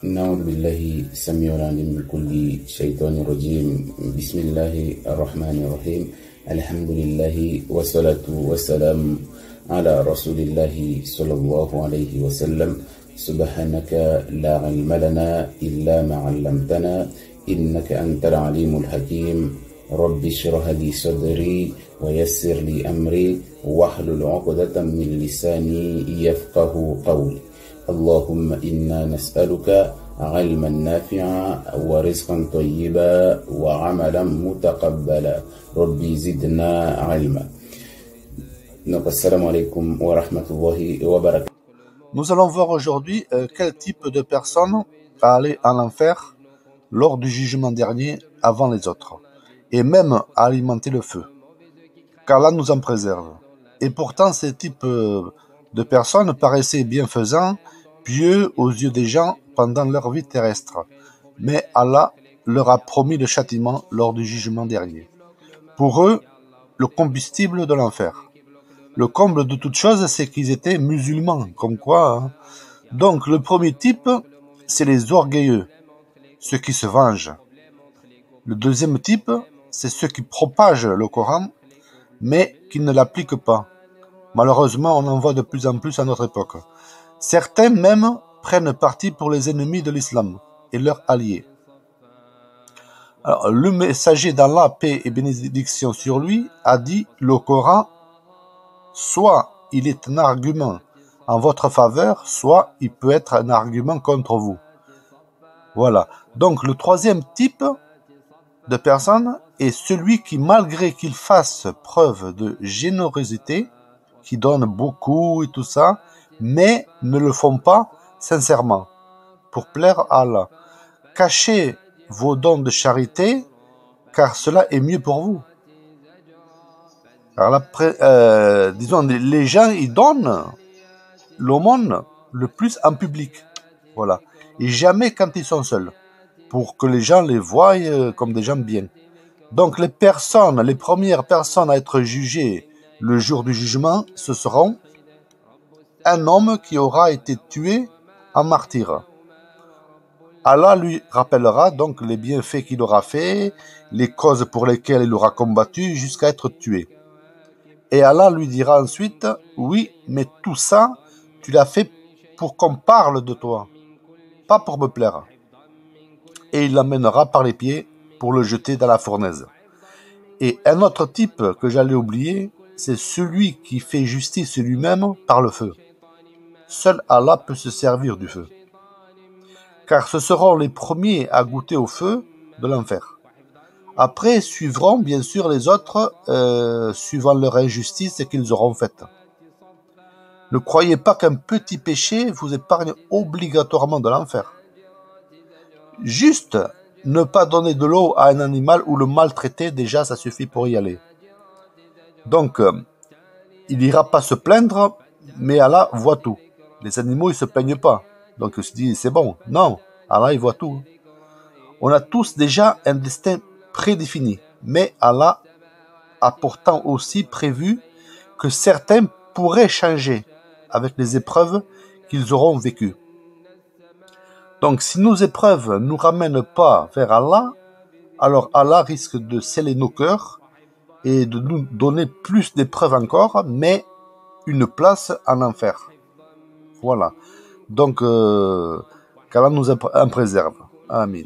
نعوذ بالله السميع العليم من كل شيطان رجيم. بسم الله الرحمن الرحيم. الحمد لله والصلاة والسلام على رسول الله صلى الله عليه وسلم. سبحانك لا علم لنا إلا ما علمتنا إنك أنت العليم الحكيم. رب اشرح لي صدري ويسر لي أمري واحلل عقدة من لساني يفقه قولي. اللهم إنا نسألك علما نافعا ورزقا طيبا وعملا متقبلا. ربي زدنا علما. السلام عليكم ورحمة الله وبركاته. Nous allons voir aujourd'hui quel type de personne va aller en enfer lors du jugement dernier avant les autres, et même à alimenter le feu, qu'Allah nous en préserve. Et pourtant, ces types de personnes paraissaient bienfaisants, pieux aux yeux des gens pendant leur vie terrestre. Mais Allah leur a promis le châtiment lors du jugement dernier. Pour eux, le combustible de l'enfer. Le comble de toute chose, c'est qu'ils étaient musulmans, comme quoi. Hein. Donc, le premier type, c'est les orgueilleux, ceux qui se vengent. Le deuxième type, c'est ceux qui propagent le Coran, mais qui ne l'appliquent pas. Malheureusement, on en voit de plus en plus à notre époque. Certains même prennent parti pour les ennemis de l'islam et leurs alliés. Alors, le messager d'Allah, paix et bénédiction sur lui, a dit le Coran, soit il est un argument en votre faveur, soit il peut être un argument contre vous. Voilà. Donc le troisième type de personne est celui qui, malgré qu'il fasse preuve de générosité, qui donne beaucoup et tout ça, mais ne le font pas sincèrement, pour plaire à Allah. Cachez vos dons de charité, car cela est mieux pour vous. Alors disons, les gens, ils donnent l'aumône le plus en public, voilà, et jamais quand ils sont seuls, pour que les gens les voient comme des gens bien. Donc les premières personnes à être jugées le jour du jugement, ce seront un homme qui aura été tué en martyr. Allah lui rappellera donc les bienfaits qu'il aura fait, les causes pour lesquelles il aura combattu jusqu'à être tué. Et Allah lui dira ensuite, oui, mais tout ça, tu l'as fait pour qu'on parle de toi, pas pour me plaire. Et il l'amènera par les pieds pour le jeter dans la fournaise. Et un autre type que j'allais oublier, c'est celui qui fait justice lui-même par le feu. Seul Allah peut se servir du feu. Car ce seront les premiers à goûter au feu de l'enfer. Après suivront bien sûr les autres, suivant leur injustice qu'ils auront faite. Ne croyez pas qu'un petit péché vous épargne obligatoirement de l'enfer. Juste ne pas donner de l'eau à un animal ou le maltraiter, déjà ça suffit pour y aller. Donc, il n'ira pas se plaindre, mais Allah voit tout. Les animaux, ils ne se plaignent pas. Donc, il se dit, c'est bon. Non, Allah, il voit tout. On a tous déjà un destin prédéfini. Mais Allah a pourtant aussi prévu que certains pourraient changer avec les épreuves qu'ils auront vécues. Donc, si nos épreuves ne nous ramènent pas vers Allah, alors Allah risque de sceller nos cœurs et de nous donner plus d'épreuves encore, mais une place en enfer. Voilà. Donc, qu'Allah nous en préserve. Amin.